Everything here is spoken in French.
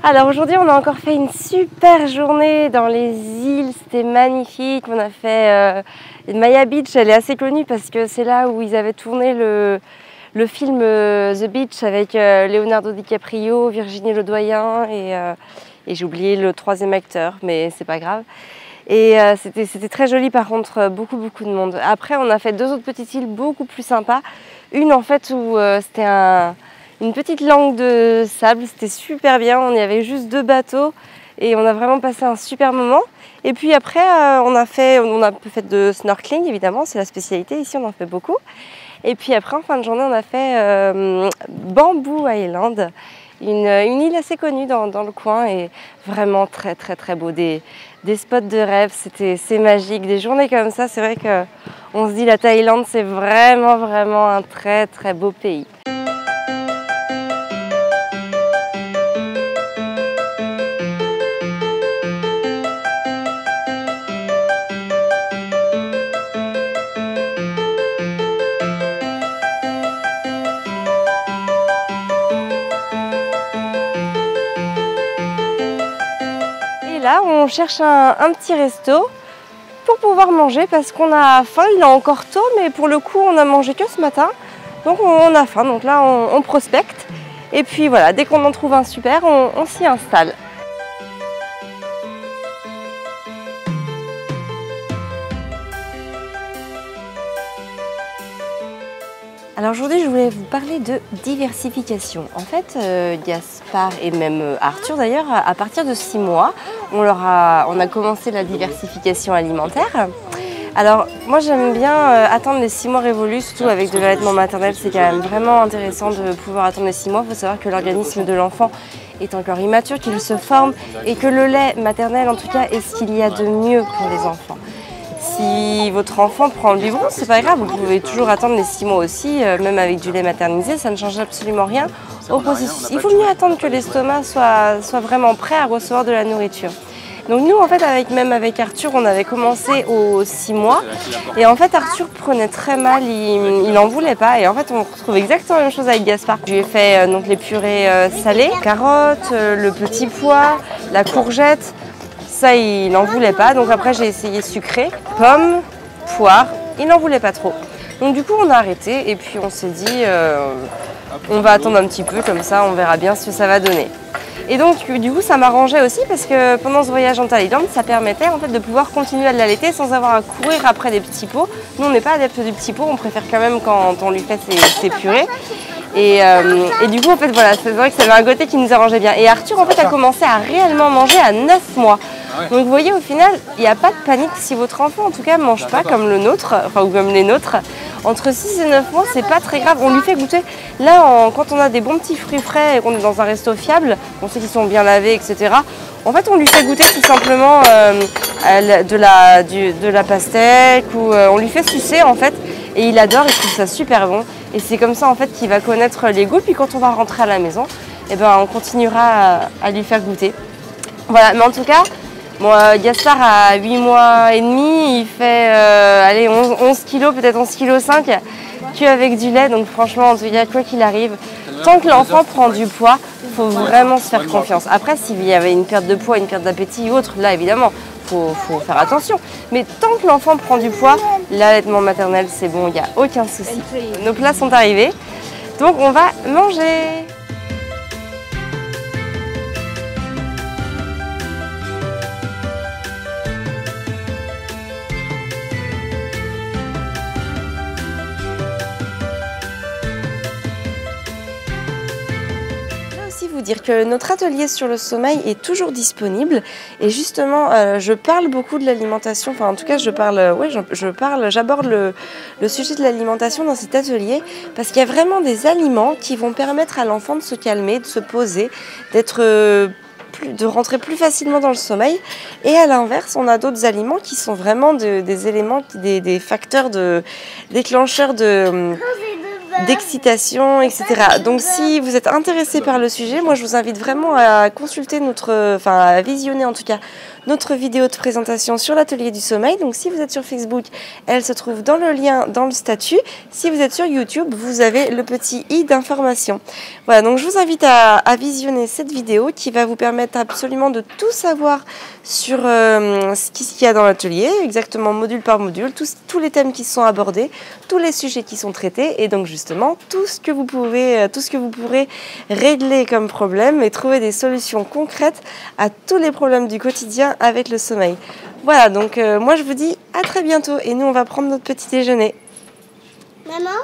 Alors aujourd'hui on a encore fait une super journée dans les îles, c'était magnifique. On a fait Maya Beach, elle est assez connue parce que c'est là où ils avaient tourné le film The Beach avec Leonardo DiCaprio, Virginie Ledoyen et j'ai oublié le troisième acteur, mais c'est pas grave. Et c'était très joli par contre, beaucoup de monde. Après on a fait deux autres petites îles beaucoup plus sympas. Une en fait où c'était une petite langue de sable, c'était super bien, on y avait juste 2 bateaux et on a vraiment passé un super moment. Et puis après on a un peu fait de snorkeling évidemment, c'est la spécialité, ici on en fait beaucoup. Et puis après en fin de journée on a fait Bamboo Island, une île assez connue dans le coin et vraiment très beau, des spots de rêve, c'est magique, des journées comme ça, c'est vrai qu'on se dit la Thaïlande c'est vraiment un très beau pays. Là, on cherche un petit resto pour pouvoir manger parce qu'on a faim. Il est encore tôt, mais pour le coup, on a mangé que ce matin. Donc on a faim. Donc là, on prospecte. Et puis voilà, dès qu'on en trouve un super, on s'y installe. Alors aujourd'hui, je voulais vous parler de diversification. En fait, Gaspard et même Arthur d'ailleurs, à partir de 6 mois, on a commencé la diversification alimentaire. Alors moi j'aime bien attendre les 6 mois révolus, surtout avec de l'allaitement maternel, c'est quand même vraiment intéressant de pouvoir attendre les 6 mois. Il faut savoir que l'organisme de l'enfant est encore immature, qu'il se forme et que le lait maternel en tout cas est ce qu'il y a de mieux pour les enfants. Si votre enfant prend le biberon, c'est pas grave, vous pouvez toujours attendre les 6 mois aussi, même avec du lait maternisé, ça ne change absolument rien au processus. Il faut mieux attendre que l'estomac soit vraiment prêt à recevoir de la nourriture. Donc nous en fait même avec Arthur on avait commencé aux 6 mois et en fait Arthur prenait très mal, il n'en voulait pas et en fait on retrouve exactement la même chose avec Gaspard. Je lui ai fait donc les purées salées, carottes, le petit pois, la courgette. Ça, il n'en voulait pas, donc après j'ai essayé sucré, pommes, poire, il n'en voulait pas trop. Donc du coup on a arrêté et puis on s'est dit on va attendre un petit peu, comme ça on verra bien ce que ça va donner. Et donc du coup ça m'arrangeait aussi parce que pendant ce voyage en Thaïlande, ça permettait en fait de pouvoir continuer à l'allaiter sans avoir à courir après des petits pots. Nous on n'est pas adeptes du petit pot, on préfère quand même quand on lui fait ses purées. Et du coup en fait voilà, c'est vrai que ça avait un côté qui nous arrangeait bien. Et Arthur en fait a commencé à réellement manger à 9 mois. Donc vous voyez au final, il n'y a pas de panique si votre enfant en tout cas ne mange pas comme le nôtre, ou comme les nôtres. Entre 6 et 9 mois, c'est pas très grave, on lui fait goûter. Là, quand on a des bons petits fruits frais et qu'on est dans un resto fiable, on sait qu'ils sont bien lavés, etc. En fait, on lui fait goûter tout simplement de la pastèque ou on lui fait sucer en fait. Et il adore, il trouve ça super bon. Et c'est comme ça en fait qu'il va connaître les goûts. Puis quand on va rentrer à la maison, eh ben, on continuera à lui faire goûter. Voilà, mais en tout cas, bon, Gaspard à 8 mois et demi, il fait allez, 11 kilos, peut-être 11,5 kg qu'avec du lait. Donc franchement, en tout cas, quoi qu'il arrive, tant que l'enfant prend du poids, il faut vraiment se faire confiance. Après, s'il y avait une perte de poids, une perte d'appétit ou autre, là évidemment, faut faire attention. Mais tant que l'enfant prend du poids, l'allaitement maternel, c'est bon, il n'y a aucun souci. Nos plats sont arrivés, donc on va manger. Vous dire que notre atelier sur le sommeil est toujours disponible et justement je parle beaucoup de l'alimentation, enfin en tout cas j'aborde le sujet de l'alimentation dans cet atelier parce qu'il y a vraiment des aliments qui vont permettre à l'enfant de se calmer, de se poser, de rentrer plus facilement dans le sommeil et à l'inverse on a d'autres aliments qui sont vraiment des éléments, des facteurs déclencheurs d'excitation, etc. Donc si vous êtes intéressé par le sujet, moi je vous invite vraiment à consulter à visionner en tout cas notre vidéo de présentation sur l'atelier du sommeil. Donc si vous êtes sur Facebook, elle se trouve dans le lien dans le statut. Si vous êtes sur YouTube, vous avez le petit i d'information. Voilà, donc je vous invite à visionner cette vidéo qui va vous permettre absolument de tout savoir sur ce qu'il y a dans l'atelier, exactement module par module, tous les thèmes qui sont abordés, tous les sujets qui sont traités et donc justement tout ce que vous pourrez régler comme problème et trouver des solutions concrètes à tous les problèmes du quotidien avec le sommeil. Voilà, donc moi je vous dis à très bientôt et nous on va prendre notre petit déjeuner. Maman ?